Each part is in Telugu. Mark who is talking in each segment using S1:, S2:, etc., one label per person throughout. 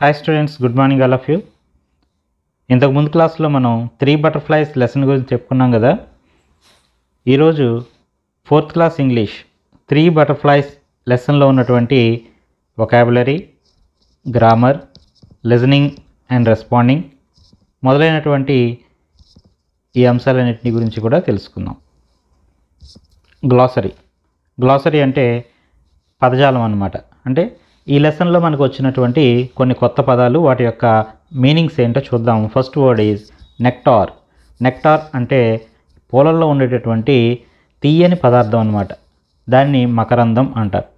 S1: Hi students, good morning all of you. ఇంతకు ముందు క్లాస్లో మనం 3 బటర్ఫ్లైస్ లెసన్ గురించి చెప్పుకున్నాం కదా. ఈరోజు 4th క్లాస్ ఇంగ్లీష్ 3 బటర్ఫ్లైస్ లెసన్లో ఉన్నటువంటి vocabulary, grammar, listening and responding మొదలైనటువంటి ఈ అంశాలన్నింటినీ గురించి కూడా తెలుసుకుందాం. గ్లాసరీ అంటే పదజాలం అన్నమాట. అంటే ఈ లెసన్లో మనకు వచ్చినటువంటి కొన్ని కొత్త పదాలు, వాటి యొక్క మీనింగ్స్ ఏంటో చూద్దాం. First word is nectar. Nectar అంటే పూలల్లో ఉండేటటువంటి తీయని పదార్థం అన్నమాట. దాన్ని మకరందం అంటారు.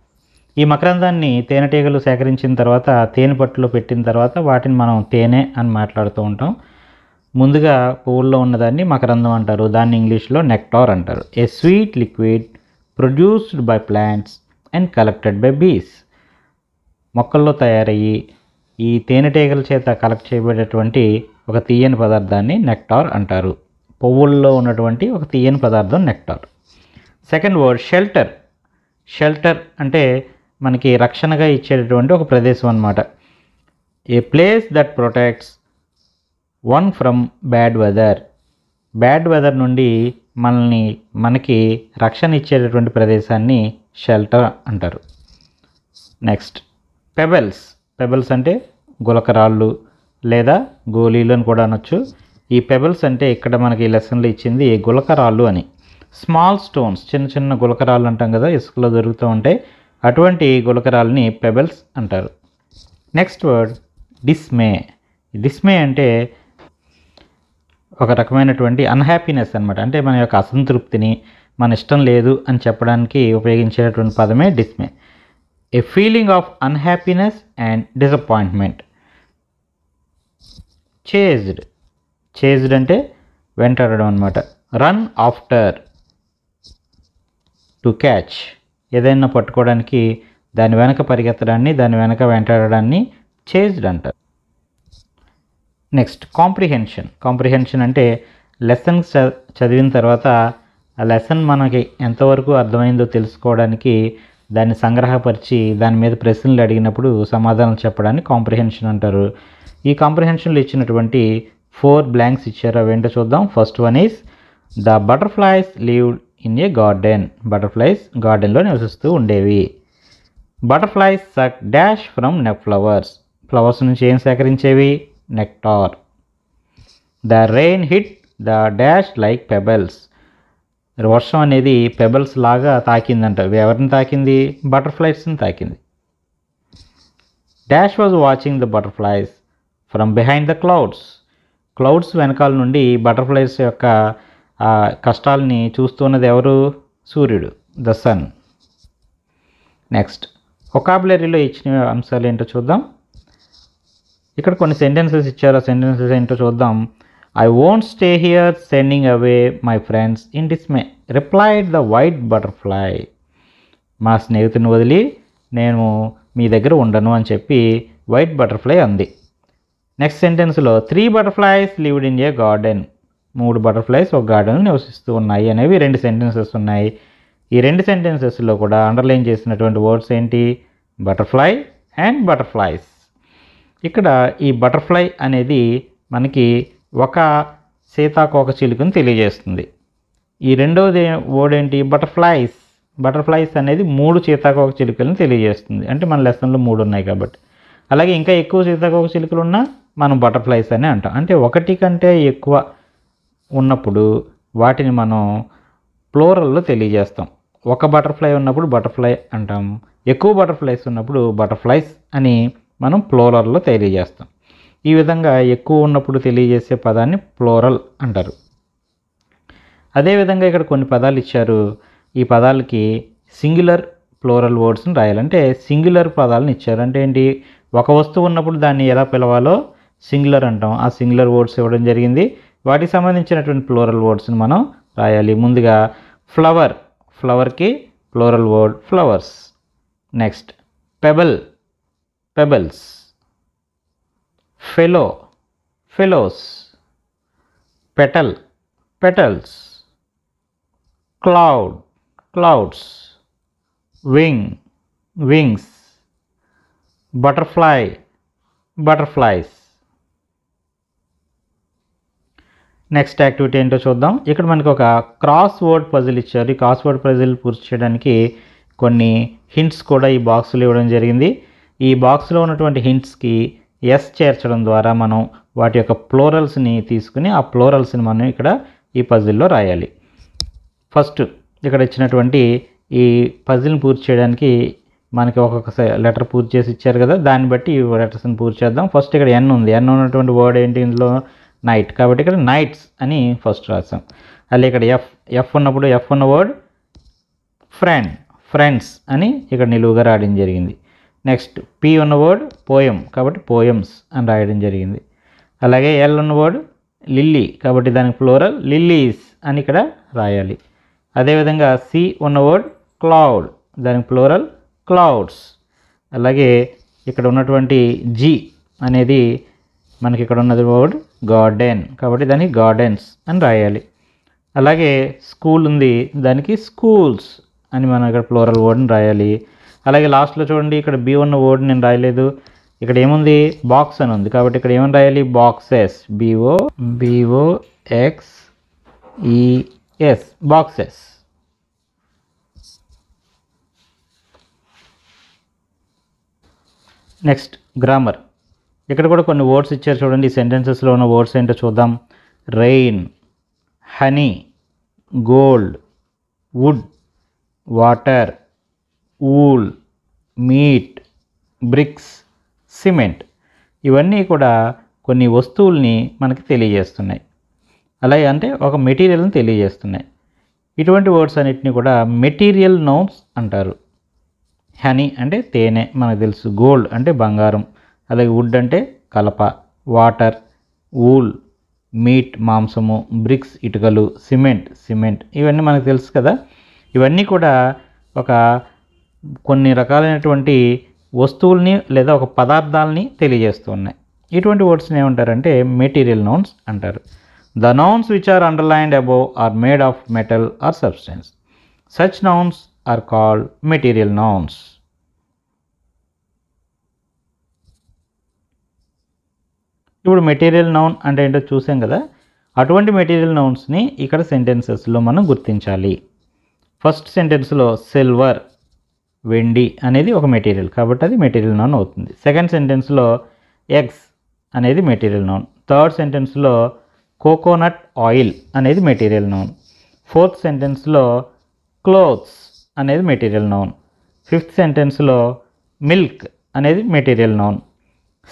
S1: ఈ మకరందాన్ని తేనెటీగలు సేకరించిన తర్వాత తేనె పట్టులో పెట్టిన తర్వాత వాటిని మనం తేనె అని మాట్లాడుతూ ఉంటాం. ముందుగా పువ్వుల్లో ఉన్నదాన్ని మకరందం అంటారు. దాన్ని ఇంగ్లీష్లో నెక్టార్ అంటారు. A sweet liquid produced by plants and collected by bees. మొక్కల్లో తయారయ్యి ఈ తేనెటీగల చేత కలెక్ట్ చేయబడేటువంటి ఒక తీయని పదార్థాన్ని నెక్టార్ అంటారు. పువ్వుల్లో ఉన్నటువంటి ఒక తీయని పదార్థం nectar. Second word shelter. Shelter అంటే మనకి రక్షణగా ఇచ్చేటటువంటి ఒక ప్రదేశం అన్నమాట. A place that protects one from bad weather. Bad weather నుండి మనకి రక్షణ ఇచ్చేటటువంటి ప్రదేశాన్ని షెల్టర్ అంటారు. నెక్స్ట్ పెబల్స్ అంటే గులకరాళ్ళు లేదా గోళీలు అని కూడా అనొచ్చు. ఈ పెబల్స్ అంటే ఇక్కడ మనకి ఈ లెసన్లో ఇచ్చింది గులకరాళ్ళు అని. స్మాల్ స్టోన్స్, చిన్న చిన్న గులకరాళ్ళు అంటాం కదా, ఇసుకలో దొరుకుతూ ఉంటాయి. అటువంటి గులకరాళ్ళని పెబల్స్ అంటారు. నెక్స్ట్ వర్డ్ డిస్మే అంటే ఒక రకమైనటువంటి అన్హ్యాపీనెస్ అనమాట. అంటే మన యొక్క అసంతృప్తిని, మన ఇష్టం లేదు అని చెప్పడానికి ఉపయోగించేటువంటి పదమే dismay. A feeling of unhappiness and disappointment. Chased అంటే వెంటాడడం అనమాట. Run after, to catch. ఏదైనా పట్టుకోవడానికి దాని వెనక పరిగెత్తడాన్ని, దాని వెనక వెంటాడడాన్ని చేజ్డ్ అంటారు. నెక్స్ట్ కాంప్రిహెన్షన్ అంటే లెసన్ చదివిన తర్వాత ఆ లెసన్ మనకి ఎంతవరకు అర్థమైందో తెలుసుకోవడానికి దాన్ని సంగ్రహపరిచి దాని మీద ప్రశ్నలు అడిగినప్పుడు సమాధానం చెప్పడాన్ని కాంప్రిహెన్షన్ అంటారు. ఈ కాంప్రిహెన్షన్లో ఇచ్చినటువంటి 4 బ్లాంక్స్ ఇచ్చారు. అవేంటో చూద్దాం. First one is the butterflies lived in a garden. Butterflies గార్డెన్లో నివసిస్తూ ఉండేవి. Butterflies suck dash from flowers. Flowers నుంచి ఏం సేకరించేవి? Nectar. The rain hit the dash like pebbles. వర్షం అనేది పెబల్స్ లాగా తాకిందంట. ఎవరిని తాకింది? బటర్ఫ్లైస్ని తాకింది. Dash was watching the butterflies from behind the clouds వెనకాల నుండి బటర్ఫ్లైస్ యొక్క కష్టాలని చూస్తున్నది ఎవరు? సూర్యుడు, ద సన్. నెక్స్ట్ వొకాబులరీలో ఇచ్చిన అంశాలు ఏంటో చూద్దాం. ఇక్కడ కొన్ని సెంటెన్సెస్ ఇచ్చారు. ఆ సెంటెన్సెస్ ఏంటో చూద్దాం. I won't stay here sending away my friends in dismay, replied the white butterfly. మా స్నేహితుని వదిలి నేను మీ దగ్గర ఉండను అని చెప్పి వైట్ బటర్ఫ్లై అంది. నెక్స్ట్ సెంటెన్స్లో 3 butterflies lived in a garden. 3 butterflies ఒక గార్డెన్ నివసిస్తూ ఉన్నాయి అనేవి 2 సెంటెన్సెస్ ఉన్నాయి. ఈ 2 సెంటెన్సెస్లో కూడా అండర్లైన్ చేసినటువంటి వర్డ్స్ ఏంటి? Butterfly and butterflies. ఇక్కడ ఈ బటర్ఫ్లై అనేది మనకి ఒక సీతాకోక చిలుకను తెలియజేస్తుంది. ఈ రెండవది వర్డ్ ఏంటి? బటర్ఫ్లైస్ అనేది 3 సీతాకోక చిలుకలను తెలియజేస్తుంది. అంటే మన లెసన్లో 3 ఉన్నాయి కాబట్టి. అలాగే ఇంకా ఎక్కువ సీతాకోక చిలుకలు ఉన్నా మనం బటర్ఫ్లైస్ అని అంటాం. అంటే ఒకటి కంటే ఎక్కువ ఉన్నప్పుడు వాటిని మనం ప్లూరల్లో తెలియజేస్తాం. ఒక బటర్ఫ్లై ఉన్నప్పుడు బటర్ఫ్లై అంటాం. ఎక్కువ బటర్ఫ్లైస్ ఉన్నప్పుడు బటర్ఫ్లైస్ అని మనం ప్లూరల్లో తెలియజేస్తాం. ఈ విధంగా ఎక్కువ ఉన్నప్పుడు తెలియజేసే పదాన్ని ప్లూరల్ అంటారు. అదేవిధంగా ఇక్కడ కొన్ని పదాలు ఇచ్చారు. ఈ పదాలకి సింగులర్ ప్లూరల్ వర్డ్స్ని రాయాలంటే సింగులర్ పదాలను ఇచ్చారు. అంటే ఏంటి? ఒక వస్తువు ఉన్నప్పుడు దాన్ని ఎలా పిలవాలో సింగులర్ అంటాం. ఆ సింగులర్ వర్డ్స్ ఇవ్వడం జరిగింది. వాటికి సంబంధించినటువంటి ప్లూరల్ వర్డ్స్ని మనం రాయాలి. ముందుగా ఫ్లవర్కి plural word flowers. Next pebbles. Fellows. petals. Clouds. Wings. Butterfly. Butterflies. Next activity ఏంటో చూద్దాం. ఇక్కడ మనకి ఒక క్రాస్ వర్డ్ పజిల్ ఇచ్చారు. ఈ క్రాస్ వర్డ్ పజిల్ పూర్తి చేయడానికి కొన్ని హింట్స్ కూడా ఈ బాక్స్లో ఇవ్వడం జరిగింది. ఈ బాక్స్లో ఉన్నటువంటి హింట్స్కి ఎస్ చేర్చడం ద్వారా మనం వాటి యొక్క ప్లోరల్స్ని తీసుకుని ఆ ప్లోరల్స్ని మనం ఇక్కడ ఈ పజిల్లో రాయాలి. ఫస్ట్ ఇక్కడ ఇచ్చినటువంటి ఈ పజిల్ని పూర్తి చేయడానికి మనకి ఒక్కొక్క లెటర్ పూర్తి చేసి ఇచ్చారు కదా, దాన్ని బట్టి ఈ లెటర్స్ని పూర్తి చేద్దాం. ఫస్ట్ ఇక్కడ ఎన్ ఉంది. ఎన్ ఉన్నటువంటి వర్డ్ ఏంటి ఇందులో? నైట్. కాబట్టి ఇక్కడ నైట్స్ అని ఫస్ట్ రాసాం. అలా ఇక్కడ ఎఫ్ ఉన్నప్పుడు ఎఫ్ ఉన్న వర్డ్ ఫ్రెండ్స్ అని ఇక్కడ నిలువుగా రాయడం జరిగింది. నెక్స్ట్ పి ఉన్న వర్డ్ పోయం, కాబట్టి పోయమ్స్ అని రాయడం జరిగింది. అలాగే ఎల్ ఉన్న వర్డ్ లిల్లీ, కాబట్టి దానికి ప్లోరల్ లిల్లీస్ అని ఇక్కడ రాయాలి. అదేవిధంగా సి ఉన్న వర్డ్ క్లౌడ్, దానికి ప్లోరల్ క్లౌడ్స్. అలాగే ఇక్కడ ఉన్నటువంటి జి అనేది మనకి ఇక్కడ ఉన్నది వర్డ్ గార్డెన్, కాబట్టి దానికి గార్డెన్స్ అని రాయాలి. అలాగే స్కూల్ ఉంది, దానికి స్కూల్స్ అని మనం ఇక్కడ ప్లోరల్ వర్డ్ని రాయాలి. అలాగే లాస్ట్లో చూడండి, ఇక్కడ బి ఉన్న వర్డ్ నేను రాయలేదు. ఇక్కడ ఏముంది? బాక్స్ అని ఉంది, కాబట్టి ఇక్కడ ఏమని రాయాలి? Boxes, BOXES, boxes. Next grammar. ఇక్కడ కూడా కొన్ని వర్డ్స్ ఇచ్చారు చూడండి. ఈ సెంటెన్సెస్లో ఉన్న వర్డ్స్ ఏంటో చూద్దాం. Rain, honey, gold, wood, water, wool, meat, bricks, cement. ఇవన్నీ కూడా కొన్ని వస్తువుల్ని మనకి తెలియజేస్తున్నాయి. అలాగే అంటే ఒక మెటీరియల్ని తెలియజేస్తున్నాయి. ఇటువంటి వర్డ్స్ అన్నిటిని కూడా మెటీరియల్ నౌన్స్ అంటారు. హనీ అంటే తేనె మనకు తెలుసు, గోల్డ్ అంటే బంగారం, అలాగే వుడ్ అంటే కలప, వాటర్, వూల్ మీట్ మాంసము, బ్రిక్స్ ఇటుకలు, సిమెంట్ ఇవన్నీ మనకు తెలుసు కదా. ఇవన్నీ కూడా ఒక కొన్ని రకాలైనటువంటి వస్తువుల్ని లేదా ఒక పదార్థాలని తెలియజేస్తూ ఉన్నాయి. ఇటువంటి వర్డ్స్ని ఏమంటారంటే మెటీరియల్ నౌన్స్ అంటారు. The nouns which are underlined above are made of metal or substance. Such nouns are called material nouns. ఇప్పుడు మెటీరియల్ నౌన్ అంటే ఏంటో చూసాం కదా. అటువంటి మెటీరియల్ నౌన్స్ని ఇక్కడ సెంటెన్సెస్లో మనం గుర్తించాలి. ఫస్ట్ సెంటెన్స్లో సిల్వర్, వెండి అనేది ఒక మెటీరియల్, కాబట్టి అది మెటీరియల్ నౌన్ అవుతుంది. సెకండ్ సెంటెన్స్లో ఎగ్స్ అనేది మెటీరియల్ నౌన్. థర్డ్ సెంటెన్స్లో కోకోనట్ ఆయిల్ అనేది మెటీరియల్ నౌన్. ఫోర్త్ సెంటెన్స్లో క్లోత్స్ అనేది మెటీరియల్ నౌన్. ఫిఫ్త్ సెంటెన్స్లో మిల్క్ అనేది మెటీరియల్ నౌన్.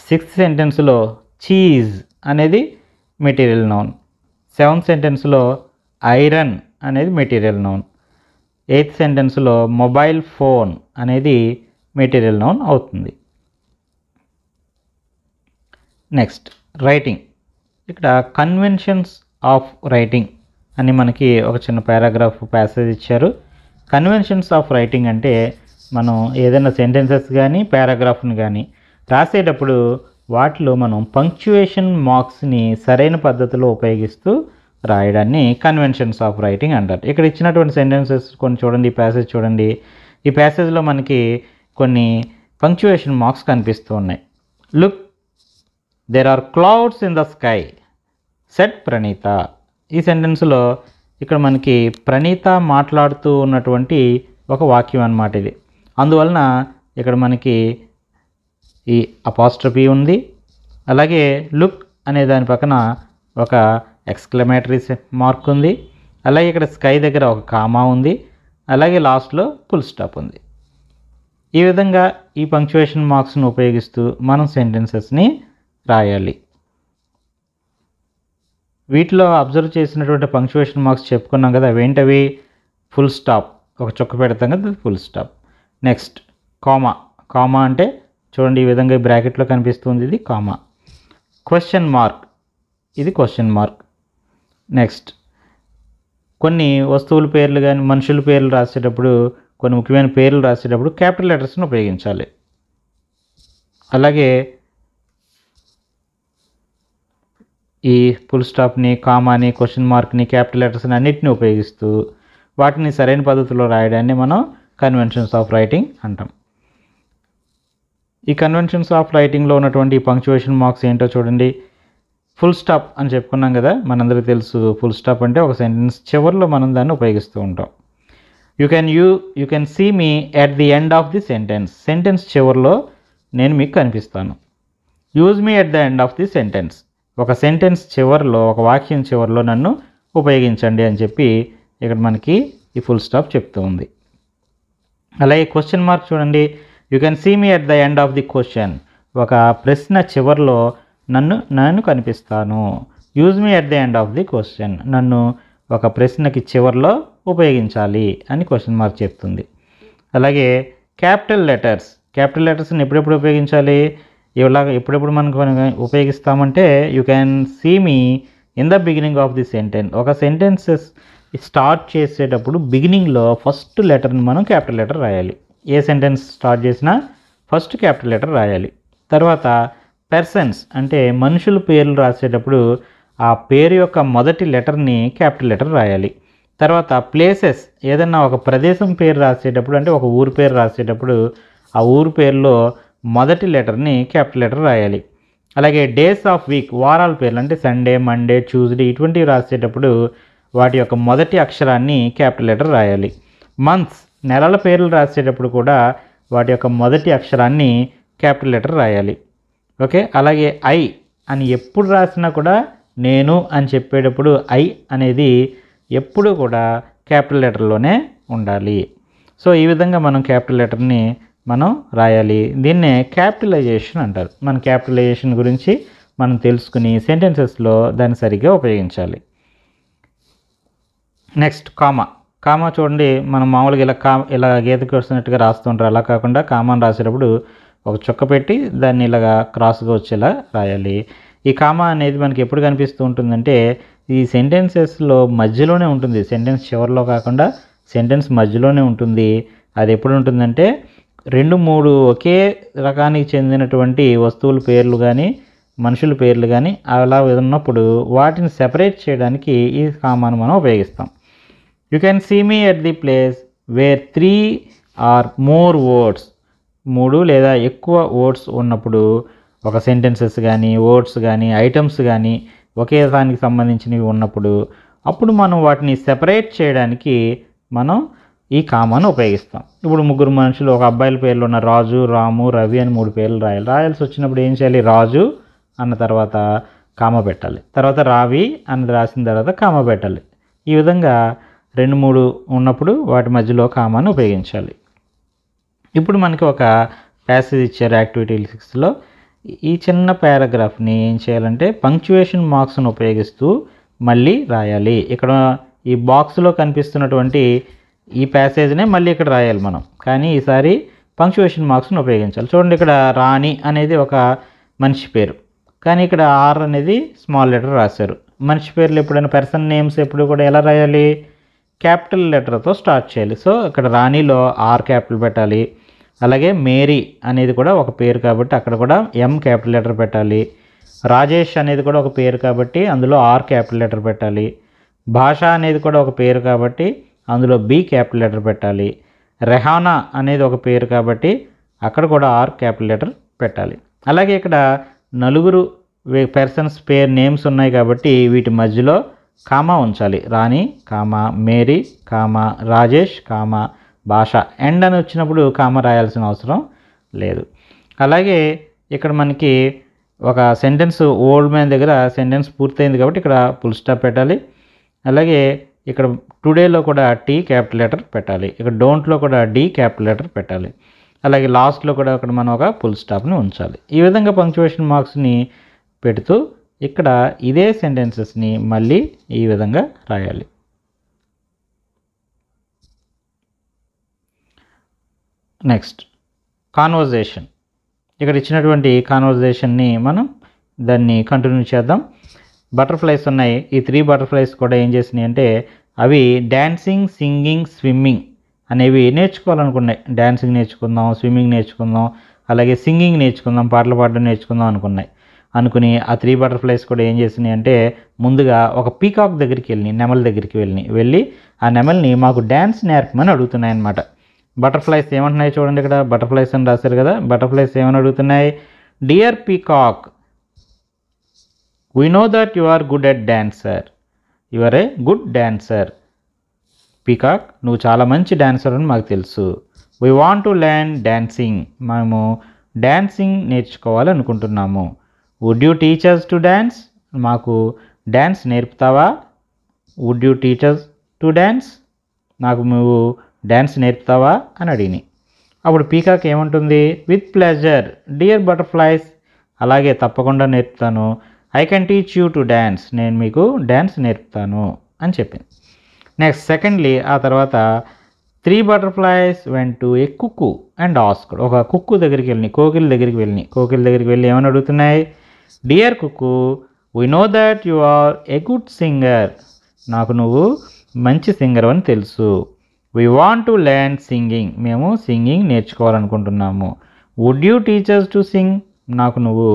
S1: సిక్స్త్ సెంటెన్స్లో చీజ్ అనేది మెటీరియల్ నౌన్. సెవెంత్ సెంటెన్స్లో ఐరన్ అనేది మెటీరియల్ నౌన్. ఎయిత్ సెంటెన్స్లో మొబైల్ ఫోన్ అనేది మెటీరియల్ నౌన్ అవుతుంది. Next writing. ఇక్కడ కన్వెన్షన్స్ ఆఫ్ రైటింగ్ అని మనకి ఒక చిన్న ప్యాసేజ్ ఇచ్చారు. కన్వెన్షన్స్ ఆఫ్ రైటింగ్ అంటే మనం ఏదైనా సెంటెన్సెస్ కానీ పారాగ్రాఫ్ని కానీ రాసేటప్పుడు వాటిలో మనం పంక్చుయేషన్ మార్క్స్ని సరైన పద్ధతిలో ఉపయోగిస్తూ రాయడాన్ని కన్వెన్షన్స్ ఆఫ్ రైటింగ్ అంటారు. ఇక్కడ ఇచ్చినటువంటి సెంటెన్సెస్ కొన్ని చూడండి. ఈ ప్యాసేజ్ చూడండి. ఈ ప్యాసేజ్లో మనకి కొన్ని పంక్చుయేషన్ మార్క్స్ కనిపిస్తూ ఉన్నాయి. Look, there are clouds in the sky, said Praneetha. ఈ సెంటెన్స్లో ఇక్కడ మనకి ప్రణీత మాట్లాడుతూ ఉన్నటువంటి ఒక వాక్యం అన్నమాట ఇది. అందువలన ఇక్కడ మనకి ఈ అపాస్ట్రఫీ ఉంది. అలాగే లుక్ అనే దాని పక్కన ఒక ఎక్స్క్లమేటరీ మార్క్ ఉంది. అలాగే ఇక్కడ స్కై దగ్గర ఒక కామా ఉంది. అలాగే లాస్ట్లో ఫుల్ స్టాప్ ఉంది. ఈ విధంగా ఈ పంక్చుయేషన్ మార్క్స్ని ఉపయోగిస్తూ మనం సెంటెన్సెస్ని రాయాలి. వీటిలో అబ్జర్వ్ చేసినటువంటి పంక్చుయేషన్ మార్క్స్ చెప్పుకున్నాం కదా, అవేంటవి? ఫుల్ స్టాప్, ఒక చుక్క పెడతాం కదా, ఫుల్ స్టాప్. నెక్స్ట్ కామా అంటే చూడండి ఈ విధంగా బ్రాకెట్లో కనిపిస్తుంది, ఇది కామా. క్వశ్చన్ మార్క్, ఇది క్వశ్చన్ మార్క్. నెక్స్ట్ కొన్ని వస్తువుల పేర్లు కానీ మనుషుల పేర్లు రాసేటప్పుడు, కొన్ని ముఖ్యమైన పేర్లు రాసేటప్పుడు క్యాపిటల్ లెటర్స్ని ఉపయోగించాలి. అలాగే ఈ ఫుల్ స్టాప్ని, కామాని, క్వశ్చన్ మార్క్ని, క్యాపిటల్ లెటర్స్ని అన్నిటిని ఉపయోగిస్తూ వాటిని సరైన పద్ధతిలో రాయడాన్ని మనం కన్వెన్షన్స్ ఆఫ్ రైటింగ్ అంటాం. ఈ కన్వెన్షన్స్ ఆఫ్ రైటింగ్లో ఉన్నటువంటి పంక్చువేషన్ మార్క్స్ ఏంటో చూడండి. ఫుల్ స్టాప్ అని చెప్పుకున్నాం కదా, మనందరికీ తెలుసు. ఫుల్ స్టాప్ అంటే ఒక సెంటెన్స్ చివరిలో మనం దాన్ని ఉపయోగిస్తూ ఉంటాం. You can see me at the end of the sentence. Sentence చివరిలో నేను మీకు కనిపిస్తాను. Use me at the end of the sentence. ఒక సెంటెన్స్ చివరిలో, ఒక వాక్యం చివరిలో నన్ను ఉపయోగించండి అని చెప్పి ఇక్కడ మనకి ఈ ఫుల్ స్టాప్ చెప్తూ ఉంది. అలాగే క్వశ్చన్ మార్క్ చూడండి. You can see me at the end of the question. ఒక ప్రశ్న చివరిలో నేను కనిపిస్తాను. Use me at the end of the question. నన్ను ఒక ప్రశ్నకి చివరిలో ఉపయోగించాలి అని క్వశ్చన్ మార్క్ చెప్తుంది. అలాగే క్యాపిటల్ లెటర్స్ని ఎప్పుడెప్పుడు ఉపయోగించాలి, ఎప్పుడెప్పుడు మనకు ఉపయోగిస్తామంటే you can see me in the beginning of the sentence. ఒక సెంటెన్సెస్ స్టార్ట్ చేసేటప్పుడు బిగినింగ్లో ఫస్ట్ లెటర్ని మనం క్యాపిటల్ లెటర్ రాయాలి. ఏ సెంటెన్స్ స్టార్ట్ చేసినా ఫస్ట్ క్యాపిటల్ లెటర్ రాయాలి. తర్వాత పర్సన్స్ అంటే మనుషుల పేర్లు రాసేటప్పుడు ఆ పేరు యొక్క మొదటి లెటర్ని క్యాపిటల్ లెటర్ రాయాలి. తర్వాత ప్లేసెస్, ఏదన్నా ఒక ప్రదేశం పేరు రాసేటప్పుడు అంటే ఒక ఊరు పేరు రాసేటప్పుడు ఆ ఊరు పేరులో మొదటి లెటర్ని క్యాపిటల్ లెటర్ రాయాలి. అలాగే డేస్ ఆఫ్ వీక్, వారాల పేర్లు అంటే సండే, మండే, ట్యూస్డే ఇటువంటివి రాసేటప్పుడు వాటి యొక్క మొదటి అక్షరాన్ని క్యాపిటల్ లెటర్ రాయాలి. మంత్స్, నెలల పేర్లు రాసేటప్పుడు కూడా వాటి యొక్క మొదటి అక్షరాన్ని క్యాపిటల్ లెటర్ రాయాలి. ఓకే. అలాగే ఐ అని ఎప్పుడు రాసినా కూడా, నేను అని చెప్పేటప్పుడు ఐ అనేది ఎప్పుడు కూడా క్యాపిటల్ లెటర్లోనే ఉండాలి. సో ఈ విధంగా మనం క్యాపిటల్ లెటర్ని మనం రాయాలి. దీన్నే క్యాపిటలైజేషన్ అంటారు. మన క్యాపిటలైజేషన్ గురించి మనం తెలుసుకుని సెంటెన్సెస్లో దాన్ని సరిగ్గా ఉపయోగించాలి. నెక్స్ట్ కామా చూడండి. మనం మామూలుగా ఇలా గీతకి వస్తున్నట్టుగా రాస్తుంటారు. అలా కాకుండా కామాను రాసేటప్పుడు ఒక చుక్క పెట్టి దాన్ని ఇలాగా క్రాస్గా వచ్చేలా రాయాలి. ఈ కామా అనేది మనకి ఎప్పుడు కనిపిస్తూ ఉంటుందంటే ఈ సెంటెన్సెస్లో మధ్యలోనే ఉంటుంది. సెంటెన్స్ చివరిలో కాకుండా సెంటెన్స్ మధ్యలోనే ఉంటుంది. అది ఎప్పుడు ఉంటుందంటే 2-3 ఒకే రకానికి చెందినటువంటి వస్తువుల పేర్లు కానీ మనుషుల పేర్లు కానీ అలా ఉన్నప్పుడు వాటిని సెపరేట్ చేయడానికి ఈ కామాను మనం ఉపయోగిస్తాం. You can see me at the place where 3 or more words, 3 లేదా ఎక్కువ వర్డ్స్ ఉన్నప్పుడు ఒక సెంటెన్సెస్ కానీ వర్డ్స్ కానీ ఐటమ్స్ కానీ ఒకే దానికి సంబంధించినవి ఉన్నప్పుడు అప్పుడు మనం వాటిని సెపరేట్ చేయడానికి మనం ఈ కామాను ఉపయోగిస్తాం. ఇప్పుడు 3 మనుషులు, ఒక అబ్బాయిల పేర్లు ఉన్న రాజు, రాము, రవి అని 3 పేర్లు రాయాల్సి వచ్చినప్పుడు ఏం చేయాలి, రాజు అన్న తర్వాత కామా పెట్టాలి. తర్వాత రావి అన్నది రాసిన తర్వాత కామా పెట్టాలి. ఈ విధంగా 2-3 ఉన్నప్పుడు వాటి మధ్యలో కామాను ఉపయోగించాలి. ఇప్పుడు మనకి ఒక ప్యాసేజ్ ఇచ్చారు యాక్టివిటీ 6లో. ఈ చిన్న పారాగ్రాఫ్ని ఏం చేయాలంటే పంక్చువేషన్ మార్క్స్ను ఉపయోగిస్తూ మళ్ళీ రాయాలి. ఇక్కడ ఈ బాక్స్లో కనిపిస్తున్నటువంటి ఈ ప్యాసేజ్నే మళ్ళీ ఇక్కడ రాయాలి మనం, కానీ ఈసారి పంక్చువేషన్ మార్క్స్ను ఉపయోగించాలి. చూడండి, ఇక్కడ రాణి అనేది ఒక మనిషి పేరు, కానీ ఇక్కడ ఆర్ అనేది స్మాల్ లెటర్ రాశారు. మనిషి పేర్లు ఎప్పుడైనా పర్సన్ నేమ్స్ ఎప్పుడు కూడా ఎలా రాయాలి, క్యాపిటల్ లెటర్తో స్టార్ట్ చేయాలి. సో ఇక్కడ రాణిలో ఆర్ క్యాపిటల్ పెట్టాలి. అలాగే మేరీ అనేది కూడా ఒక పేరు కాబట్టి అక్కడ కూడా ఎం క్యాపిటల్ లెటర్ పెట్టాలి. రాజేష్ అనేది కూడా ఒక పేరు కాబట్టి అందులో ఆర్ క్యాపిటల్ లెటర్ పెట్టాలి. భాష అనేది కూడా ఒక పేరు కాబట్టి అందులో బి క్యాపిటల్ లెటర్ పెట్టాలి. రెహానా అనేది ఒక పేరు కాబట్టి అక్కడ కూడా ఆర్ క్యాపిటల్ లెటర్ పెట్టాలి. అలాగే ఇక్కడ 4 పర్సన్స్ పేరు నేమ్స్ ఉన్నాయి కాబట్టి వీటి మధ్యలో కామా ఉంచాలి. Rani comma, Mary comma, Rajesh comma, Bhasha. And అని వచ్చినప్పుడు కామా రాయాల్సిన అవసరం లేదు. అలాగే ఇక్కడ మనకి ఒక సెంటెన్స్ ఓల్డ్ మ్యాన్ దగ్గర సెంటెన్స్ పూర్తయింది కాబట్టి ఇక్కడ ఫుల్ స్టాప్ పెట్టాలి. అలాగే ఇక్కడ టుడేలో కూడా టీ క్యాపిటల్ లెటర్ పెట్టాలి. ఇక్కడ డోంట్లో కూడా డి క్యాపిటల్ లెటర్ పెట్టాలి. అలాగే లాస్ట్లో కూడా ఇక్కడ మనం ఒక ఫుల్ స్టాప్ని ఉంచాలి. ఈ విధంగా పంక్చువేషన్ మార్క్స్ని పెడుతూ ఇక్కడ ఇదే సెంటెన్సెస్ని మళ్ళీ ఈ విధంగా రాయాలి. Next conversation. ఇక్కడ ఇచ్చినటువంటి కాన్వర్జేషన్ని మనం దాన్ని కంటిన్యూ చేద్దాం. బటర్ఫ్లైస్ ఉన్నాయి. ఈ 3 బటర్ఫ్లైస్ కూడా ఏం చేసినాయి అంటే అవి డ్యాన్సింగ్, సింగింగ్, స్విమ్మింగ్ అనేవి నేర్చుకోవాలనుకున్నాయి. డ్యాన్సింగ్ నేర్చుకుందాం, స్విమ్మింగ్ నేర్చుకుందాం, అలాగే సింగింగ్ నేర్చుకుందాం, పాటలు పాడడం నేర్చుకుందాం అనుకుని ఆ 3 బటర్ఫ్లైస్ కూడా ఏం చేసినాయి అంటే ముందుగా ఒక పీకాక్ దగ్గరికి నెమల దగ్గరికి వెళ్ళి ఆ నెమల్ని మాకు డ్యాన్స్ నేర్పమని అడుగుతున్నాయి అన్నమాట. బటర్ఫ్లైస్ ఏమంటున్నాయి చూడండి, ఇక్కడ బటర్ఫ్లైస్ అని రాశారు కదా. బటర్ఫ్లైస్ ఏమని అడుగుతున్నాయి, dear peacock we know that you are good at dancer, you are a good dancer. Peacock నువ్వు చాలా మంచి డాన్సర్ అని మాకు తెలుసు. We want to learn dancing, మేము డాన్సింగ్ నేర్చుకోవాలనుకుంటున్నాము. Would you teach us to dance, మాకు డ్యాన్స్ నేర్పుతావా. Would you teach us to dance, నాకు నువ్వు డ్యాన్స్ నేర్పుతావా అని అడిగినాయి. అప్పుడు పీకాక్ ఏమంటుంది, విత్ ప్లెజర్ డియర్ బటర్ఫ్లైస్, అలాగే తప్పకుండా నేర్పుతాను. I can teach you to dance, నేను మీకు డ్యాన్స్ నేర్పుతాను అని చెప్పింది. నెక్స్ట్ సెకండ్లీ, ఆ తర్వాత 3 butterflies went to a cuckoo and asked, ఒక కుక్కు దగ్గరికి వెళ్ళి కోకిల దగ్గరికి వెళ్ళి ఏమని అడుగుతున్నాయి, dear cuckoo we know that you are a good singer, నాకు నువ్వు మంచి సింగర్ అని తెలుసు. We want to learn singing, మేము సింగింగ్ నేర్చుకోవాలనుకుంటున్నాము. Would you teach us to sing, నాకు నువ్వు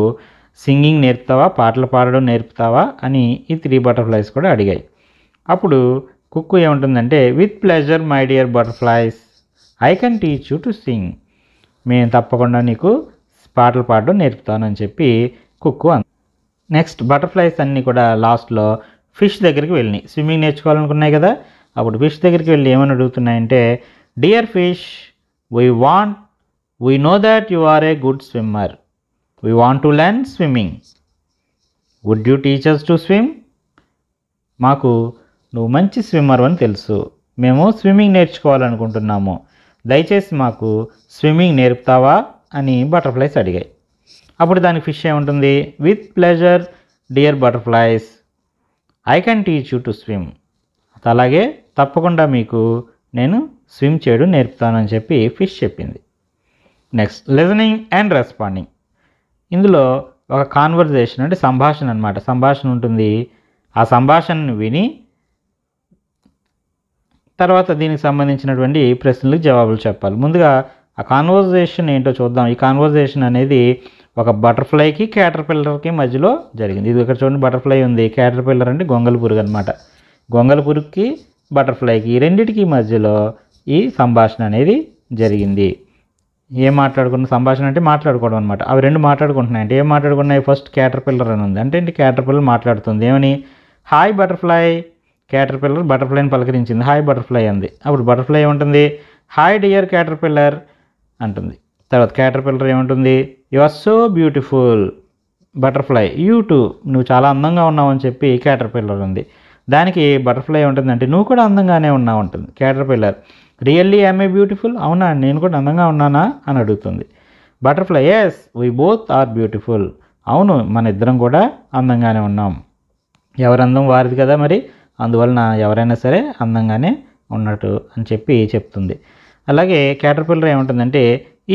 S1: సింగింగ్ నేర్పుతావా, పాటలు పాడడం నేర్పుతావా అని ఈ 3 బటర్ఫ్లైస్ కూడా అడిగాయి. అప్పుడు కుక్కు ఏముంటుందంటే, with pleasure my dear butterflies I can teach you to sing, మేము తప్పకుండా నీకు పాటలు పాడడం నేర్పుతానని చెప్పి కుక్కు అంది. నెక్స్ట్ బటర్ఫ్లైస్ అన్నీ కూడా లాస్ట్లో ఫిష్ దగ్గరికి వెళ్ళినాయి, స్విమ్మింగ్ నేర్చుకోవాలనుకున్నాయి కదా. అప్పుడు ఫిష్ దగ్గరికి వెళ్ళి ఏమని అడుగుతున్నాయంటే, dear fish we know that you are a good swimmer, we want to learn swimming. Would you teach us to swim, మాకు నువ్వు మంచి స్విమ్మర్ అని తెలుసు, మేము స్విమ్మింగ్ నేర్చుకోవాలనుకుంటున్నాము, దయచేసి మాకు స్విమ్మింగ్ నేర్పుతావా అని బటర్ఫ్లైస్ అడిగాయి. అప్పుడు దానికి ఫిష్ ఏముంటుంది, with pleasure dear butterflies I can teach you to swim, అలాగే తప్పకుండా మీకు నేను స్విమ్ చేయడం నేర్పుతానని చెప్పి ఫిష్ చెప్పింది. నెక్స్ట్ లిజనింగ్ అండ్ రెస్పాండింగ్, ఇందులో ఒక కాన్వర్జేషన్ అంటే సంభాషణ అనమాట, సంభాషణ ఉంటుంది. ఆ సంభాషణను విని తర్వాత దీనికి సంబంధించినటువంటి ప్రశ్నలకు జవాబులు చెప్పాలి. ముందుగా ఆ కాన్వర్జేషన్ ఏంటో చూద్దాం. ఈ కాన్వర్జేషన్ అనేది ఒక బటర్ఫ్లైకి క్యాటర్పిల్లర్కి మధ్యలో జరిగింది. ఇది ఇక్కడ చూడండి, బటర్ఫ్లై ఉంది, క్యాటర్పిల్లర్ అంటే గొంగళి పురుగు అనమాట. గొంగళి పురుగుకి బటర్ఫ్లైకి ఈ రెండింటికి మధ్యలో ఈ సంభాషణ అనేది జరిగింది. ఏం మాట్లాడుకున్న సంభాషణ అంటే మాట్లాడుకోవడం అనమాట. అవి రెండు మాట్లాడుకుంటున్నాయి. అంటే ఏం మాట్లాడుకున్నాయి, ఫస్ట్ క్యాటర్పిల్లర్ అని ఉంది, అంటే ఏంటి క్యాటర్పిల్లర్ మాట్లాడుతుంది. ఏమని, హాయ్ బటర్ఫ్లై, క్యాటర్పిల్లర్ బటర్ఫ్లైని పలకరించింది, హాయ్ బటర్ఫ్లై అంది. అప్పుడు బటర్ఫ్లై ఏముంటుంది, హాయ్ డియర్ క్యాటర్పిల్లర్ అంటుంది. తర్వాత క్యాటర్పిల్లర్ ఏముంటుంది, you are so beautiful butterfly, you too, నువ్వు చాలా అందంగా ఉన్నావు అని చెప్పి క్యాటర్పిల్లర్ ఉంది. దానికి బటర్ఫ్లై ఉంటుందంటే నువ్వు కూడా అందంగానే ఉన్నావు ఉంటుంది. Caterpillar really am a beautiful, అవునా నేను కూడా అందంగా ఉన్నానా అని అడుగుతుంది. Butterfly yes we both are beautiful, అవును మన ఇద్దరం కూడా అందంగానే ఉన్నాం. ఎవరి అందం వారిది కదా, మరి అందువలన ఎవరైనా సరే అందంగానే ఉన్నట్టు అని చెప్పి చెప్తుంది. అలాగే క్యాటర్పిల్లర్ ఏముంటుందంటే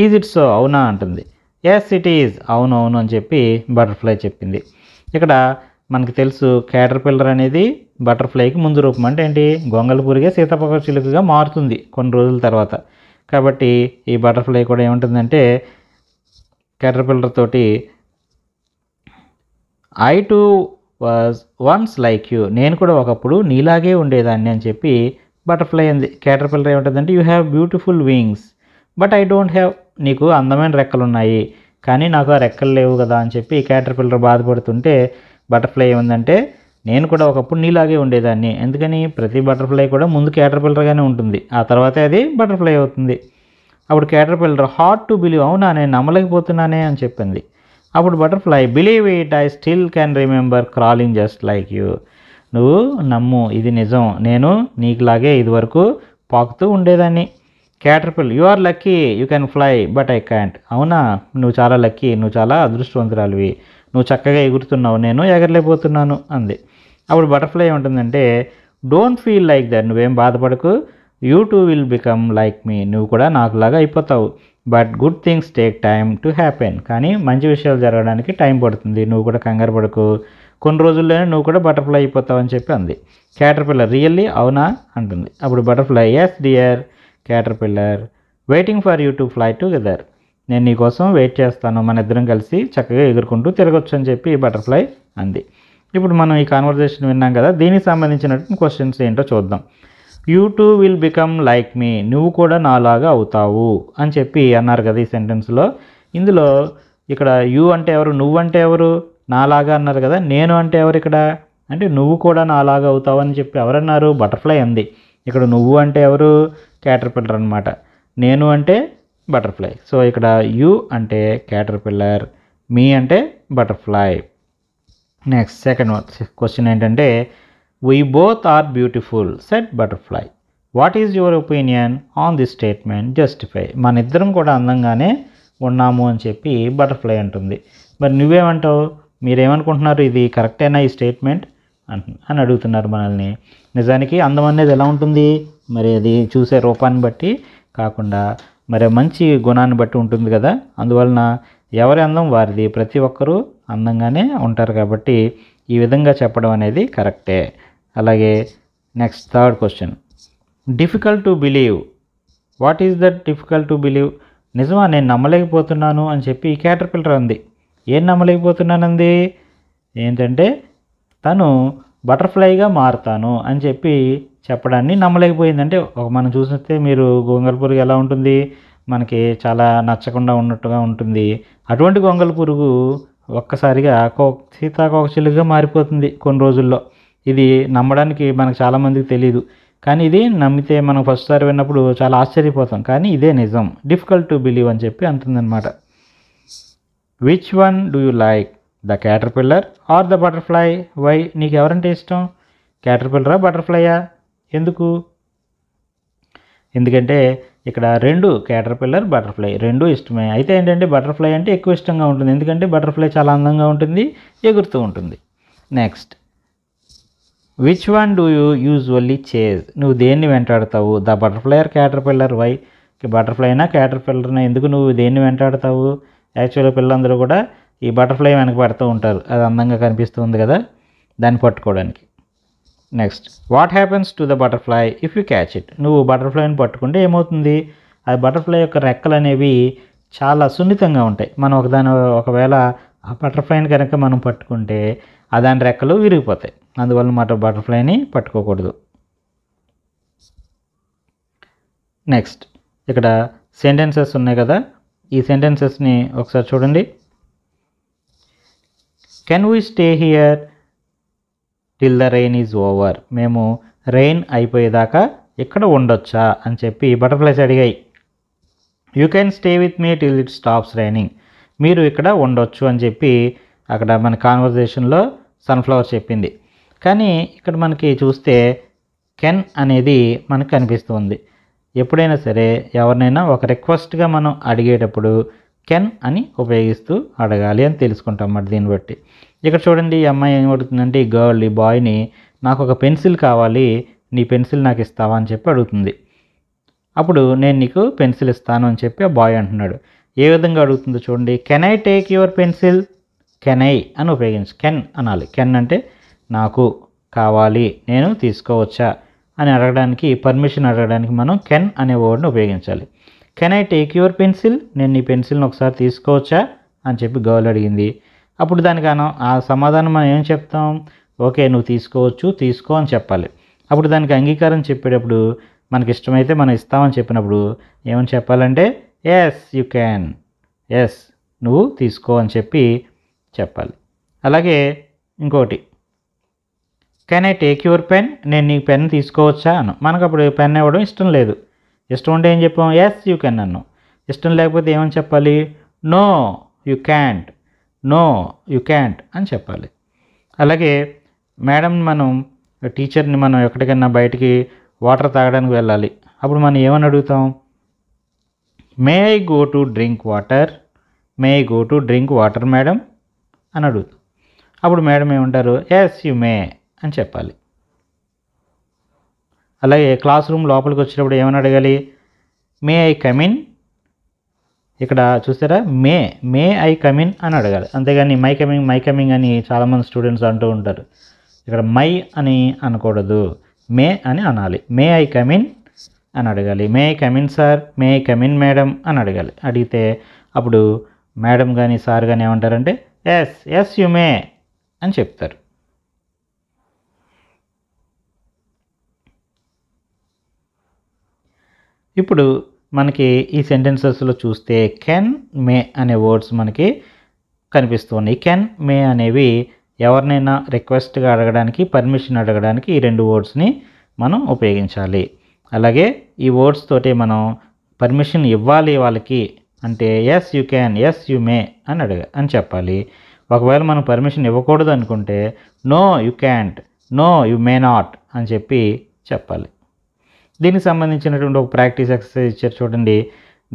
S1: ఈజ్ ఇట్ సో, అవునా అంటుంది. ఎస్ ఇట్ ఈజ్, అవును అవును అని చెప్పి బటర్ఫ్లై చెప్పింది. ఇక్కడ మనకు తెలుసు క్యాటర్పిల్లర్ అనేది బటర్ఫ్లైకి ముందు రూపం. అంటే ఏంటి, గొంగళి పురుగే సీతాకోక చిలుకగా మారుతుంది కొన్ని రోజుల తర్వాత. కాబట్టి ఈ బటర్ఫ్లై కూడా ఏముంటుందంటే క్యాటర్పిల్లర్ తోటి I to was once like you, నేను కూడా ఒకప్పుడు నీలాగే ఉండేదాన్ని అని చెప్పి బటర్ఫ్లై అంది. క్యాటర్పిల్లర్ ఏముంటుందంటే you have beautiful wings but I don't have, నీకు అందమైన రెక్కలు ఉన్నాయి కానీ నాకు ఆ రెక్కలు లేవు కదా అని చెప్పి క్యాటర్పిల్లర్ బాధపడుతుంటే బటర్ఫ్లై ఏముందంటే నేను కూడా ఒకప్పుడు నీలాగే ఉండేదాన్ని. ఎందుకని, ప్రతి బటర్ఫ్లై కూడా ముందు క్యాటర్పిల్లర్గానే ఉంటుంది, ఆ తర్వాతే అది బటర్ఫ్లై అవుతుంది. అప్పుడు క్యాటర్పిల్లర్ హార్డ్ టు బిలీవ్, అవునా నేను నమ్మలేకపోతున్నానే అని చెప్పింది. అప్పుడు butterfly believe it I still can remember crawling just like you, నువ్వు నమ్ము ఇది నిజం, నేను నీకులాగే ఇదివరకు పాకుతూ ఉండేదాన్ని. Caterpillar you are lucky you can fly but I can't, అవునా నువ్వు చాలా లక్కీ, నువ్వు చాలా అదృష్టవంతురాలివి, నువ్వు చక్కగా ఎగురుతున్నావు, నేను ఎగరలేకపోతున్నాను అంది. అప్పుడు బటర్ఫ్లై ఏముంటుందంటే డోంట్ ఫీల్ లైక్ దట్, నువ్వేం బాధపడకు, you too will become like me, నువ్వు కూడా నాకులాగా అయిపోతావు. But good things take time to happen, కానీ మంచి విషయాలు జరగడానికి టైం పడుతుంది, నువ్వు కూడా కంగారు పడకు, కొన్ని రోజుల్లోనే నువ్వు కూడా బటర్ఫ్లై అయిపోతావు అని చెప్పి అంది. క్యాటర్పిల్లర్ రియల్లీ, అవునా అంటుంది. అప్పుడు butterfly yes dear caterpillar waiting for you to fly together, నేను నీకోసం వెయిట్ చేస్తాను, మన ఇద్దరం కలిసి చక్కగా ఎగురుకుంటూ తిరగొచ్చు అని చెప్పి బటర్ఫ్లై అంది. ఇప్పుడు మనం ఈ కాన్వర్జేషన్ విన్నాం కదా, దీనికి సంబంధించినటువంటి క్వశ్చన్స్ ఏంటో చూద్దాం. You too will become like me, నువ్వు కూడా నాలాగా అవుతావు అని చెప్పి అన్నారు కదా ఈ సెంటెన్స్లో. ఇందులో ఇక్కడ యూ అంటే ఎవరు, నువ్వు అంటే ఎవరు, నాలాగా అన్నారు కదా. నేను అంటే ఎవరు ఇక్కడ, అంటే నువ్వు కూడా నాలాగా అవుతావు అని చెప్పి ఎవరన్నారు, బటర్ఫ్లై అంది. ఇక్కడ నువ్వు అంటే ఎవరు, క్యాటర్పిల్లర్ అనమాట. నేను అంటే బటర్ఫ్లై. సో ఇక్కడ యూ అంటే క్యాటర్పిల్లర్, మీ అంటే బటర్ఫ్లై. నెక్స్ట్ సెకండ్ క్వశ్చన్ ఏంటంటే, we both are beautiful said butterfly, what is your opinion on this statement, justify. మన ఇద్దరం కూడా అందంగానే ఉన్నాము అని చెప్పి బటర్ఫ్లై అంటుంది. మరి నువ్వేమంటావు, మీరేమనుకుంటున్నారు, ఇది కరెక్టేనా ఈ స్టేట్మెంట్ అని అడుగుతున్నారు మనల్ని. నిజానికి అందం అనేది ఎలా ఉంటుంది, మరి అది చూసే రూపాన్ని బట్టి కాకుండా మరి మంచి గుణాన్ని బట్టి ఉంటుంది కదా. అందువలన ఎవరి అందం వారిది, ప్రతి ఒక్కరూ అందంగానే ఉంటారు కాబట్టి ఈ విధంగా చెప్పడం అనేది కరెక్టే. అలాగే next third question, difficult to believe, what is that difficult to believe. నిజమా, నేను నమ్మలేకపోతున్నాను అని చెప్పి క్యాటర్పిల్లర్ అంది. ఏం నమ్మలేకపోతున్నానంది, ఏంటంటే తను బటర్ఫ్లైగా మారుతాను అని చెప్పి చెప్పడాన్ని నమ్మలేకపోయింది. అంటే మనం చూసిస్తే మీరు గొంగళి పురుగు ఎలా ఉంటుంది, మనకి చాలా నచ్చకుండా ఉన్నట్టుగా ఉంటుంది. అటువంటి గొంగళి పురుగు ఒక్కసారిగా సీతాకోకచిలుకగా మారిపోతుంది కొన్ని రోజుల్లో. ఇది నమ్మడానికి మనకు చాలామందికి తెలియదు, కానీ ఇది నమ్మితే మనం ఫస్ట్ సారి విన్నప్పుడు చాలా ఆశ్చర్యపోతాం. కానీ ఇదే నిజం, డిఫికల్ట్ టు బిలీవ్ అని చెప్పి అంటుందన్నమాట. Which one do you like, the caterpillar or the butterfly, why. నీకు ఎవరంటే ఇష్టం, క్యాటర్పిల్లరా బటర్ఫ్లైయా, ఎందుకు. ఎందుకంటే ఇక్కడ రెండు, క్యాటర్పిల్లర్ బటర్ఫ్లై రెండు ఇష్టమే. అయితే ఏంటంటే బటర్ఫ్లై అంటే ఎక్కువ ఇష్టంగా ఉంటుంది, ఎందుకంటే బటర్ఫ్లై చాలా అందంగా ఉంటుంది, ఎగురుతూ ఉంటుంది. Next, which one do you usually chase, నువ్వు దేన్ని వెంటాడుతావు, the butterfly or caterpillar, why. బటర్ఫ్లైనా క్యాటర్పిల్లర్నా, ఎందుకు నువ్వు దేన్ని వెంటాడుతావు. యాక్చువల్గా పిల్లలందరూ కూడా ఈ బటర్ఫ్లై వెనక పడుతూ ఉంటారు, అది అందంగా కనిపిస్తుంది కదా, దాన్ని పట్టుకోవడానికి. Next, what happens to the butterfly if you catch it, నువ్వు బటర్ఫ్లైని పట్టుకుంటే ఏమవుతుంది. ఆ బటర్ఫ్లై యొక్క రెక్కలు అనేవి చాలా సున్నితంగా ఉంటాయి. మనం ఒకవేళ ఆ బటర్ఫ్లైని కనుక మనం పట్టుకుంటే దాని రెక్కలు విరిగిపోతాయి. అందువల్ల బటర్ఫ్లైని పట్టుకోకూడదు. నెక్స్ట్, ఇక్కడ సెంటెన్సెస్ ఉన్నాయి కదా, ఈ సెంటెన్సెస్ని ఒకసారి చూడండి. Can we stay here till the rain is over, మేము రెయిన్ అయిపోయేదాకా ఇక్కడ ఉండొచ్చా అని చెప్పి బటర్ఫ్లైస్ అడిగాయి. You can stay with me till it stops raining, మీరు ఇక్కడ ఉండొచ్చు అని చెప్పి అక్కడ మన కాన్వర్జేషన్లో సన్ఫ్లవర్ చెప్పింది. కానీ ఇక్కడ మనకి చూస్తే కెన్ అనేది మనకు కనిపిస్తుంది. ఎప్పుడైనా సరే ఎవరినైనా ఒక రిక్వెస్ట్గా మనం అడిగేటప్పుడు కెన్ అని ఉపయోగిస్తూ అడగాలి అని తెలుసుకుంటాం అన్నమాట. దీన్ని బట్టి ఇక్కడ చూడండి, ఈ అమ్మాయి ఏం అడుగుతుందంటే, ఈ గర్ల్, ఈ బాయ్ని, నాకు ఒక పెన్సిల్ కావాలి, నీ పెన్సిల్ నాకు ఇస్తావా అని చెప్పి అడుగుతుంది. అప్పుడు నేను నీకు పెన్సిల్ ఇస్తాను అని చెప్పి ఆ బాయ్ అంటున్నాడు. ఏ విధంగా అడుగుతుందో చూడండి, can I take your pencil, can I అని ఉపయోగించి కెన్ అనాలి. కెన్ అంటే నాకు కావాలి, నేను తీసుకోవచ్చా అని అడగడానికి, పర్మిషన్ అడగడానికి మనం కెన్ అనే వర్డ్ని ఉపయోగించాలి. Can I take your pencil, నేను నీ పెన్సిల్ని ఒకసారి తీసుకోవచ్చా అని చెప్పి గర్ల్ అడిగింది. అప్పుడు దానికి ఆ సమాధానం మనం ఏం చెప్తాం, ఓకే నువ్వు తీసుకోవచ్చు, తీసుకో అని చెప్పాలి. అప్పుడు దానికి అంగీకారం చెప్పేటప్పుడు మనకి ఇష్టమైతే మనం ఇస్తామని చెప్పినప్పుడు ఏమని చెప్పాలంటే, ఎస్ యు క్యాన్, ఎస్ నువ్వు తీసుకో అని చెప్పి చెప్పాలి. అలాగే ఇంకోటి, can I take your pen, నేను నీ పెన్ తీసుకోవచ్చా అను. మనకు అప్పుడు పెన్ ఇవ్వడం ఇష్టం లేదు. ఇష్టం ఉంటే ఏం చెప్పాం, ఎస్ యూ కెన్ అన్నాం. ఇష్టం లేకపోతే ఏమని చెప్పాలి, no you can't, no you can't అని చెప్పాలి. అలాగే టీచర్ని మనం ఎక్కడికైనా బయటికి వాటర్ తాగడానికి వెళ్ళాలి. అప్పుడు మనం ఏమని అడుగుతాం, may I go to drink water, may I go to drink water madam అని అడుగుతాం. అప్పుడు మేడం ఏమంటారు, ఎస్ యు మే అని చెప్పాలి. అలాగే క్లాస్ రూమ్ లోపలికి వచ్చినప్పుడు ఏమని అడగాలి, మే ఐ కమిన్. ఇక్కడ చూసారా, మే ఐ కమిన్ అని అడగాలి, అంతేగాని మై కమింగ్ అని చాలామంది స్టూడెంట్స్ అంటూ ఉంటారు. ఇక్కడ మై అని అనకూడదు, మే అని అనాలి. మే ఐ కమిన్ అని అడగాలి. May I come in sir, may I come in madam అని అడగాలి. అడిగితే అప్పుడు మేడం కానీ సార్ కానీ ఏమంటారంటే, ఎస్ యు మే అని చెప్తారు. ఇప్పుడు మనకి ఈ సెంటెన్సెస్లో చూస్తే కెన్, మే అనే వర్డ్స్ మనకి కనిపిస్తున్నాయి. కెన్, మే అనేవి ఎవరినైనా రిక్వెస్ట్గా అడగడానికి, పర్మిషన్ అడగడానికి ఈ రెండు వర్డ్స్ని మనం ఉపయోగించాలి. అలాగే ఈ వర్డ్స్ తోటి మనం పర్మిషన్ ఇవ్వాలి వాళ్ళకి అంటే yes you can, yes you may అని చెప్పాలి. ఒకవేళ మనం పర్మిషన్ ఇవ్వకూడదు అనుకుంటే no you can't, no you may not అని చెప్పాలి. దీనికి సంబంధించినటువంటి ఒక ప్రాక్టీస్ ఎక్సర్సైజ్ ఇచ్చారు చూడండి,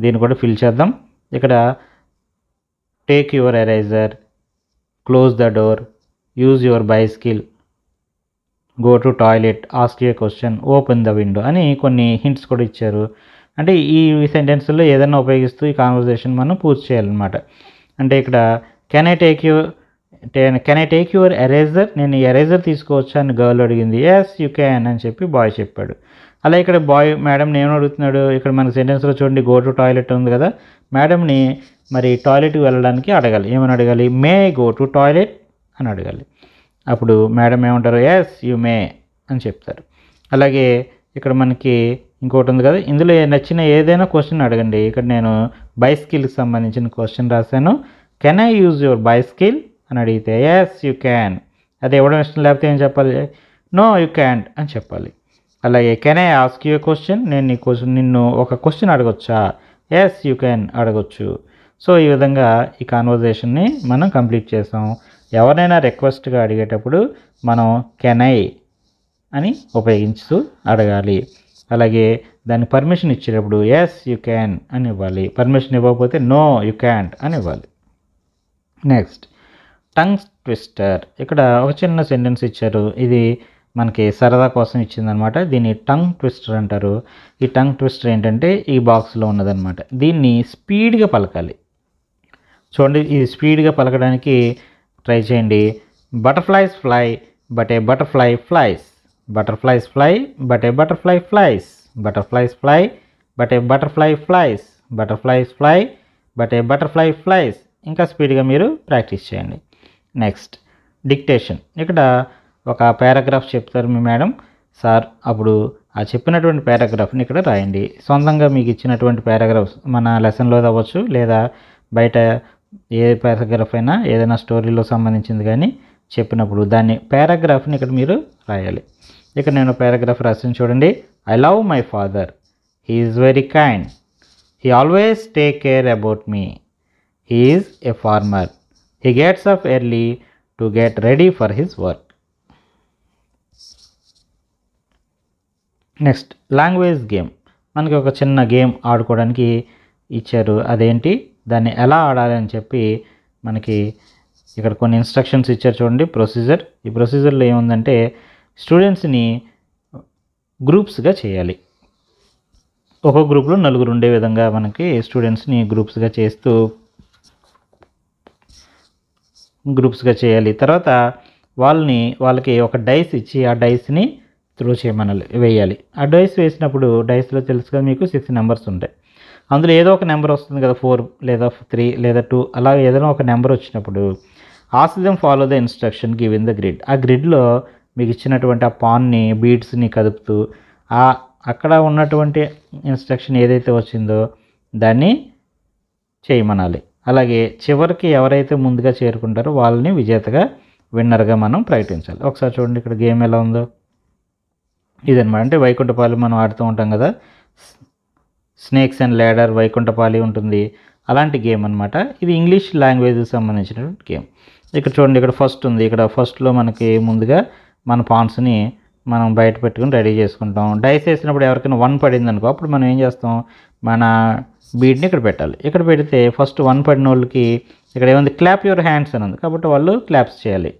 S1: దీన్ని కూడా ఫిల్ చేద్దాం. ఇక్కడ take your eraser, close the door, use your bicycle, go to toilet, ask a question, open the window అని కొన్ని హింట్స్ కూడా ఇచ్చారు. అంటే ఈ సెంటెన్స్లో ఏదైనా ఉపయోగిస్తూ ఈ కాన్వర్జేషన్ మనం పూర్తి చేయాలన్నమాట. అంటే ఇక్కడ can I take your eraser, నేను ఎరేజర్ తీసుకోవచ్చా అని గర్ల్ అడిగింది. ఎస్ యూ క్యాన్ అని చెప్పి బాయ్ చెప్పాడు. అలా ఇక్కడ బాయ్ మేడంని ఏమని అడుగుతున్నాడు, ఇక్కడ మన సెంటెన్స్లో చూడండి గో టు టాయిలెట్ ఉంది కదా, మేడంని మరి టాయిలెట్కి వెళ్ళడానికి అడగాలి. ఏమని అడగాలి, మే గో టు టాయిలెట్ అని అడగాలి. అప్పుడు మేడం ఏమంటారు, ఎస్ యూ మే అని చెప్తారు. అలాగే ఇక్కడ మనకి ఇంకోటి ఉంది కదా, ఇందులో నచ్చిన ఏదైనా క్వశ్చన్ అడగండి. ఇక్కడ నేను బైసికిల్కి సంబంధించిన క్వశ్చన్ రాశాను. Can I use your bicycle అని అడిగితే ఎస్ యూ క్యాన్, అది ఇవ్వడం ఇష్టం లేకపోతే ఏం చెప్పాలి, నో యూ క్యాంట్ అని చెప్పాలి. అలాగే can I ask you question, నేను నిన్ను ఒక క్వశ్చన్ అడగొచ్చా, ఎస్ యూ క్యాన్ అడగొచ్చు. సో ఈ విధంగా ఈ కాన్వర్జేషన్ని మనం కంప్లీట్ చేసాం. ఎవరైనా రిక్వెస్ట్గా అడిగేటప్పుడు మనం కెన్ ఐ అని ఉపయోగించుతూ అడగాలి. అలాగే దాన్ని పర్మిషన్ ఇచ్చేటప్పుడు ఎస్ యూ క్యాన్ అని ఇవ్వాలి. పర్మిషన్ ఇవ్వకపోతే నో యూ క్యాంట్ అని ఇవ్వాలి. Next tongue twister. ఇక్కడ ఒక చిన్న సెంటెన్స్ ఇచ్చారు, ఇది మనకి సరదా కోసం ఇచ్చిందనమాట. దీన్ని టంగ్ ట్విస్టర్ అంటారు. ఈ టంగ్ ట్విస్టర్ ఏంటంటే ఈ బాక్స్లో ఉన్నదనమాట. దీన్ని స్పీడ్గా పలకాలి. చూడండి, ఇది స్పీడ్గా పలకడానికి ట్రై చేయండి. Butterflies fly but A butterfly flies, butterflies fly but A butterfly flies, butterflies fly but A butterfly flies, butterflies fly but A butterfly flies. ఇంకా స్పీడ్గా మీరు ప్రాక్టీస్ చేయండి. Next dictation. ఇక్కడ ఒక పారాగ్రాఫ్ చెప్తారు మీ మేడం, సార్ అప్పుడు ఆ చెప్పినటువంటి పారాగ్రాఫ్ని ఇక్కడ రాయండి. సొంతంగా మీకు ఇచ్చినటువంటి పారాగ్రాఫ్స్ మన లెసన్లో అవ్వచ్చు, లేదా బయట ఏ పారాగ్రాఫ్ అయినా ఏదైనా స్టోరీలో సంబంధించింది కానీ చెప్పినప్పుడు దాన్ని పారాగ్రాఫ్ని ఇక్కడ మీరు రాయాలి. ఇక్కడ నేను పారాగ్రాఫ్ రాసిన చూడండి. I love my father, he is very kind, he always take care about me, he is a farmer, he gets up early to get ready for his work. Next language game. మనకి ఒక చిన్న గేమ్ ఆడుకోవడానికి ఇచ్చారు. అదేంటి, దాన్ని ఎలా ఆడాలి అని చెప్పి మనకి ఇక్కడ కొన్ని ఇన్స్ట్రక్షన్స్ ఇచ్చారు చూడండి. ప్రొసీజర్. ఈ ప్రొసీజర్లో ఏముందంటే స్టూడెంట్స్ని గ్రూప్స్గా చేయాలి. ఒక్కొక్క గ్రూప్లో నలుగురు ఉండే విధంగా మనకి స్టూడెంట్స్ని గ్రూప్స్గా చేయాలి. తర్వాత వాళ్ళకి ఒక డైస్ ఇచ్చి ఆ డైస్ని త్రో చేయమనాలి, వేయాలి. ఆ డైస్ వేసినప్పుడు డైస్లో తెలుసు కదా మీకు 6 నెంబర్స్ ఉంటాయి. అందులో ఏదో ఒక నెంబర్ వస్తుంది కదా, 4 లేదా 3 లేదా 2 అలా ఏదైనా ఒక నెంబర్ వచ్చినప్పుడు ask them follow the instruction give in the grid. ఆ గ్రిడ్లో మీకు ఇచ్చినటువంటి ఆ పాన్ని బీడ్స్ని కదుపుతూ అక్కడ ఉన్నటువంటి ఇన్స్ట్రక్షన్ ఏదైతే వచ్చిందో దాన్ని చేయమనాలి. అలాగే చివరికి ఎవరైతే ముందుగా చేరుకుంటారో వాళ్ళని విజేతగా, విన్నర్గా మనం ప్రకటించాలి. ఒకసారి చూడండి ఇక్కడ గేమ్ ఎలా ఉందో. ఇదనమాట. అంటే వైకుంఠపాలి మనం ఆడుతూ ఉంటాం కదా, స్నేక్స్ అండ్ ల్యాడర్, వైకుంఠపాలి ఉంటుంది, అలాంటి గేమ్ అనమాట. ఇది ఇంగ్లీష్ లాంగ్వేజ్కి సంబంధించినటువంటి గేమ్. ఇక్కడ చూడండి, ఇక్కడ ఫస్ట్ ఉంది. ఇక్కడ ఫస్ట్లో మనకి ముందుగా మన పాన్స్ని మనం బయట పెట్టుకుని రెడీ చేసుకుంటాం. డైస్ వేసినప్పుడు ఎవరికైనా 1 పడింది అనుకో, అప్పుడు మనం ఏం చేస్తాం, మన బీడ్ని ఇక్కడ పెట్టాలి. ఇక్కడ పెడితే ఫస్ట్ 1 పడిన వాళ్ళకి ఇక్కడ ఏముంది, క్లాప్ యువర్ హ్యాండ్స్ అని ఉంది, కాబట్టి వాళ్ళు క్లాప్స్ చేయాలి,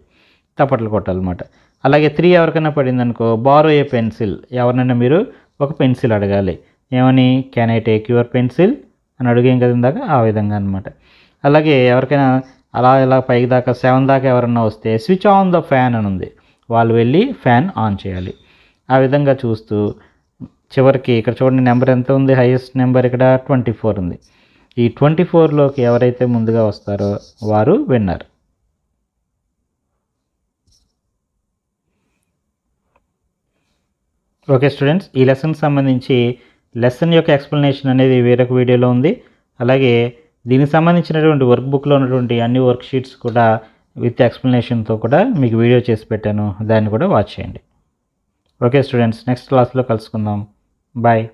S1: తప్పట్లు కొట్టాలన్నమాట. అలాగే 3 ఎవరికైనా పడింది అనుకో, బారో ఏ పెన్సిల్, ఎవరినైనా మీరు ఒక పెన్సిల్ అడగాలి. ఏమని, can I take your pencil అని అడిగేం కదా ఇందాక, ఆ విధంగా అనమాట. అలాగే ఎవరికైనా ఇలా పైకి దాకా 7 దాకా ఎవరన్నా వస్తే స్విచ్ ఆన్ ద ఫ్యాన్ అని ఉంది, వాళ్ళు వెళ్ళి ఫ్యాన్ ఆన్ చేయాలి. ఆ విధంగా చూస్తూ చివరికి ఇక్కడ చూడండి నెంబర్ ఎంత ఉంది, హైయెస్ట్ నెంబర్ ఇక్కడ 24 ఉంది. ఈ 24లోకి ఎవరైతే ముందుగా వస్తారో వారు విన్నర్. ఓకే స్టూడెంట్స్, ఈ లెసన్ సంబంధించి లెసన్ యొక్క ఎక్స్ప్లెనేషన్ అనేది వేరొక వీడియోలో ఉంది. అలాగే దీనికి సంబంధించినటువంటి వర్క్ బుక్లో ఉన్నటువంటి అన్ని వర్క్ షీట్స్ కూడా విత్ ఎక్స్ప్లెనేషన్తో కూడా మీకు వీడియో చేసి పెట్టాను, దాన్ని కూడా వాచ్ చేయండి. ఓకే స్టూడెంట్స్, నెక్స్ట్ క్లాస్లో కలుసుకుందాం. బాయ్.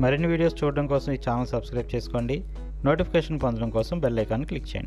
S1: మరిన్ని వీడియోస్ చూడడం కోసం ఈ ఛానల్ సబ్స్క్రైబ్ చేసుకోండి. నోటిఫికేషన్ పొందడం కోసం బెల్ ఐకాన్ క్లిక్ చేయండి.